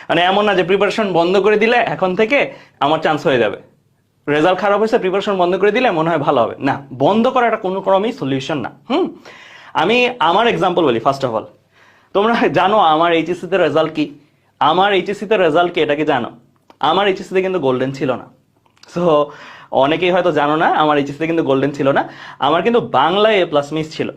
মানে এমন না যে প্রিপারেশন বন্ধ করে দিলে এখন থেকে আমার চান্স হয়ে যাবে, রেজাল্ট খারাপ হয়েছে প্রিপারেশন বন্ধ করে দিলে মনে হয় ভালো হবে, না, বন্ধ করাটা কোনো ক্রমেই সলিউশন না। আমি আমার এক্সাম্পল বলি। ফার্স্ট অফ অল, তোমরা জানো আমার এইচএসসি তে রেজাল্ট কি? আমার এইচএসসি তে রেজাল্ট কি এটা কি জানো? আমার এইচএসসি তে কিন্তু গোল্ডেন ছিল না। সো অনেকেই হয়তো জানো না, আমার এইচএসসি তে কিন্তু গোল্ডেন ছিল না, আমার কিন্তু বাংলায় এ প্লাস মিস ছিল।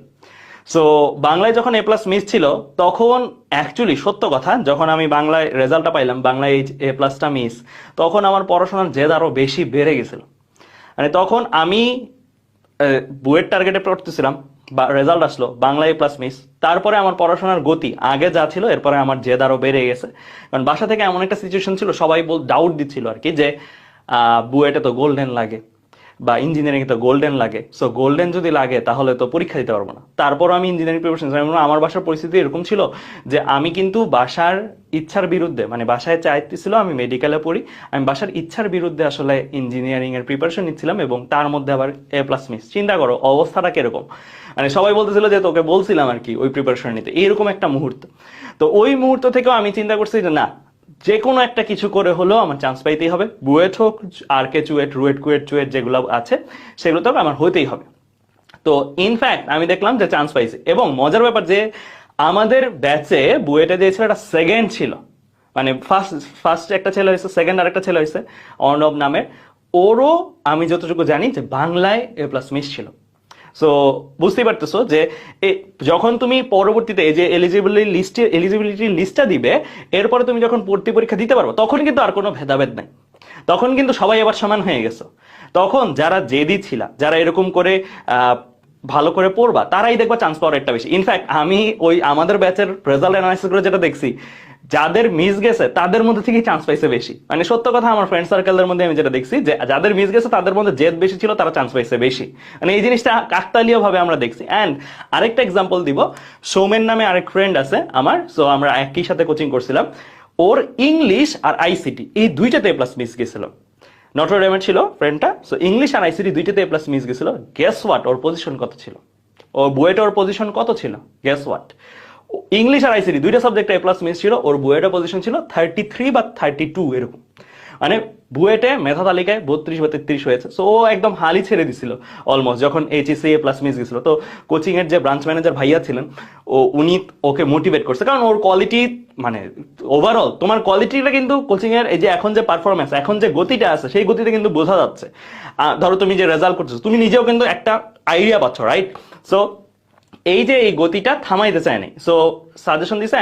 সো বাংলায় যখন এ প্লাস মিস ছিল তখন অ্যাকচুয়ালি সত্য কথা, যখন আমি বাংলায় রেজাল্টটা পাইলাম, বাংলায় এ প্লাসটা মিস, তখন আমার পড়াশোনার জেদ আরো বেশি বেড়ে গেছিল। মানে তখন আমি বুয়েট টার্গেটে পড়তেছিলাম, বা রেজাল্ট আসলো বাংলায় প্লাস মিস, তারপরে আমার পড়াশোনার গতি আগে যা ছিল এরপরে আমার জেদ আরো বেড়ে গেছে। কারণ বাসা থেকে এমন একটা সিচুয়েশন ছিল, সবাই ডাউট দিচ্ছিল আর কি, যে বুয়েটে তো গোল্ডেন লাগে বা ইঞ্জিনিয়ারিং তো গোল্ডেন লাগে, সো গোল্ডেন যদি লাগে তাহলে তো পরীক্ষা দিতে পারবো না। তারপর আমি ইঞ্জিনিয়ারিং প্রিপারেশন, আমার বাসার পরিস্থিতি এরকম ছিল যে আমি কিন্তু বাসার ইচ্ছার বিরুদ্ধে, মানে বাসায় চাইতেছিল আমি মেডিকেলে পড়ি, আমি বাসার ইচ্ছার বিরুদ্ধে আসলে ইঞ্জিনিয়ারিং এর প্রিপারেশন নিচ্ছিলাম, এবং তার মধ্যে আবার এ প্লাস মিস। চিন্তা করো অবস্থাটা কিরকম। মানে সবাই বলতেছিল যে তোকে বলছিলাম আর কি ওই প্রিপারেশন নিতে, এইরকম একটা মুহূর্ত। তো ওই মুহূর্ত থেকেও আমি চিন্তা করছি যে না, যে কোনো একটা কিছু করে হলেও আমার চান্স পাইতেই হবে, বুয়েট হোক, আর কে চুয়েট, রুয়েট, কুয়েট, চুয়েট যেগুলো আছে সেগুলো তো আমার হইতেই হবে। তো ইনফ্যাক্ট আমি দেখলাম যে চান্স পাইছে, এবং মজার ব্যাপার যে আমাদের ব্যাচে বুয়েটে যে ছেলেটা সেকেন্ড ছিল, মানে ফার্স্ট একটা ছেলে হয়েছে, সেকেন্ড আর একটা ছেলে হয়েছে অর্ণব নামের, ওরও আমি যতটুকু জানি যে বাংলায় এ প্লাস মিস ছিল। সো বুঝতেই পারতেছো যে যখন তুমি পরবর্তীতে এই যে এলিজিবিলিটি লিস্টটা দিবে, এরপরে তুমি যখন ভর্তি পরীক্ষা দিতে পারবো, তখন কিন্তু আর কোনো ভেদাভেদ নাই, তখন কিন্তু সবাই আবার সমান হয়ে গেছে। তখন যারা জেদি ছিল, যারা এরকম করে ভালো করে পড়বা, তারাই দেখবা চান্স পাওয়ার একটা বেশি। ইনফ্যাক্ট আমি ওই আমাদের ব্যাচের রেজাল্ট অ্যানালাইসিস করে যেটা দেখছি, যাদের মিস গেছে তাদের মধ্যে থেকেই চান্স পাইছে বেশি। মানে সত্য কথা, আমার ফ্রেন্ড সার্কেলের মধ্যে আমি যেটা দেখছি যে যাদের মিস গেছে তাদের মধ্যে জেদ বেশি ছিল, তারা চান্স পাইছে বেশি। মানে এই জিনিসটা কাকতালীয় ভাবে আমরা দেখছি। অ্যান্ড আরেকটা এক্সাম্পল দিব, সৌমেন নামে আরেক ফ্রেন্ড আছে আমার, সো আমরা একই সাথে কোচিং করছিলাম, ওর ইংলিশ আর আইসিটি এই দুইটাতে এ প্লাস মিস গেছিল। নটরডেমের ছিল ফ্রেন্ডটা, সো ইংলিশ আর আইসিটি দুইটাতে এ প্লাস মিস গেছিল। গেস হোয়াট, ওর পজিশন কত ছিল? ও বুয়েটে ওর পজিশন কত ছিল? গেস হোয়াট, ইংলিশ আর আইসিটি দুইটা সাবজেক্টে এ প্লাস মিস ছিল, ওর বুয়েটের পজিশন ছিল 33 বা 32 এরকম। মানে বুয়েটে মেধা তালিকায় 32 বা 33 হয়েছে। সো ও একদম হালই ছেড়ে দিছিল অলমোস্ট, যখন এইচএসসি এ প্লাস মিস গেছিল। তো কোচিং এর যে ব্রাঞ্চ ম্যানেজার ভাইয়া ছিলেন, উনি ওকে মোটিভেট করছে, কারণ ওর কোয়ালিটি, মানে ওভারঅল তোমার কোয়ালিটিটা কিন্তু কোচিং এর এই যে এখন যে পারফরমেন্স, এখন যে গতিটা আছে, সেই গতিতে কিন্তু বোঝা যাচ্ছে। ধরো তুমি যে রেজাল্ট করছো, তুমি নিজেও কিন্তু একটা আইডিয়া পাচ্ছ, রাইট? সো এই যে এই গতিটা থামাইতে চায় নাই, সো সাজেশন দিছে,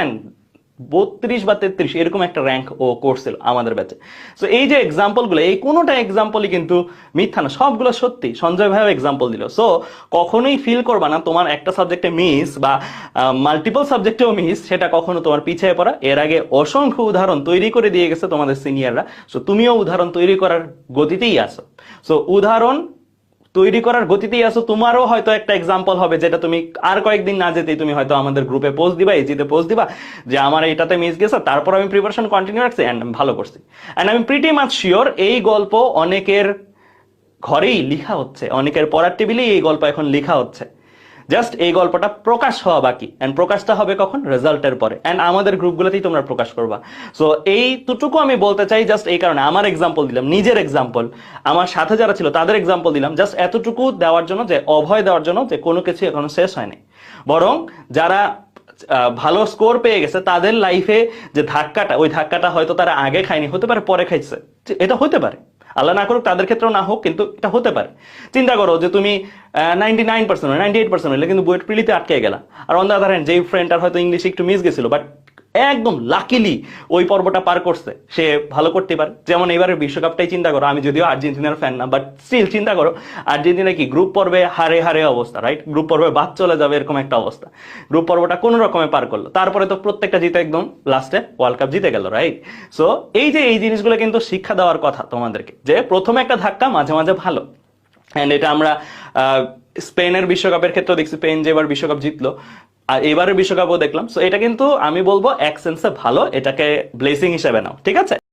32 বা 33 এরকম একটা র্যাঙ্ক ও করছিল আমাদের ব্যাচে। সো এই যে এক্সাম্পল গুলো, এই কোনোটা এক্সাম্পলই কিন্তু মিথ্যা না, সবগুলো সত্যি। সঞ্জয় ভাইও এক্সাম্পল দিল। সো কখনোই ফিল করবা না তোমার একটা সাবজেক্টে মিস বা মাল্টিপল সাবজেক্টেও মিস, সেটা কখনো তোমার পিছিয়ে পড়া। এর আগে অসংখ্য উদাহরণ তৈরি করে দিয়ে গেছে তোমাদের সিনিয়ররা, সো তুমিও উদাহরণ তৈরি করার গতিতেই আসো। সো উদাহরণ তৈরি করার গতিতেই আসো। তোমারও হয়তো একটা এক্সাম্পল হবে, যেটা তুমি আর কয়েকদিন না যেতেই তুমি হয়তো আমাদের গ্রুপে পোস্ট দিবা, এজিতে পোস্ট দিবা যে আমার এটাতে মিস গেছে, তারপর আমি প্রিপারেশন কন্টিনিউ রাখছি এন্ড ভালো করছি। এন্ড আমি প্রিটি মাচ শিওর এই গল্প অনেকের ঘরেই লেখা হচ্ছে, অনেকের পড়ার টেবিলেই এই গল্প এখন লেখা হচ্ছে। জাস্ট এই গল্পটা প্রকাশ হওয়া বাকি, এন্ড প্রকাশটা হবে কখন? রেজাল্টের পরে, এন্ড আমাদের গ্রুপগুলোতেই তোমরা প্রকাশ করবা। সো এইটুকু আমি বলতে চাই, জাস্ট এই কারণে আমার এক্সাম্পল দিলাম, নিজের এক্সাম্পল, আমার সাথে যারা ছিল তাদের এক্সাম্পল দিলাম, জাস্ট এতটুকু দেওয়ার জন্য, যে অভয় দেওয়ার জন্য যে কোনো কিছু এখনো শেষ হয়নি। বরং যারা ভালো স্কোর পেয়ে গেছে তাদের লাইফে যে ধাক্কাটা, ওই ধাক্কাটা হয়তো তারা আগে খায়নি, হতে পারে পরে খাইছে, এটা হতে পারে, আল্লাহ না করুক তাদের ক্ষেত্রেও না হোক, কিন্তু এটা হতে পারে। চিন্তা করো যে তুমি 99% 98% হলে কিন্তু বুয়েট প্রিলিতে আটকে গেলা, আর অন দ্য আদার হ্যান্ড যেই ফ্রেন্ডটার হয়তো ইংলিশ একটু মিস গেছিল, বাট একদম লাকিলি ওই পর্বটা পার করছে, সে ভালো করতে পারে। যেমন এবারের বিশ্বকাপটাই চিন্তা করো, আমি যদিও আর্জেন্টিনার ফ্যান না, বাট স্টিল চিন্তা করো, আর্জেন্টিনা কি গ্রুপ পর্বে হারে হারে অবস্থা, রাইট? গ্রুপ পর্বে বাদ চলে যাবে এরকম একটা অবস্থা, গ্রুপ পর্বটা কোনো রকমে পার করলো, তারপরে তো প্রত্যেকটা জিতে একদম লাস্টে ওয়ার্ল্ড কাপ জিতে গেল, রাইট? সো এই যে এই জিনিসগুলো কিন্তু শিক্ষা দেওয়ার কথা তোমাদেরকে, যে প্রথমে একটা ধাক্কা মাঝে মাঝে ভালো। এন্ড এটা আমরা স্পেনের বিশ্বকাপের ক্ষেত্রে দেখছি, স্পেন যে এবার বিশ্বকাপ জিতলো, আর এবারের বিশ্বকাপও দেখলাম। সো এটা কিন্তু আমি বলবো এক সেন্সে ভালো, এটাকে ব্লেসিং হিসেবে নাও, ঠিক আছে?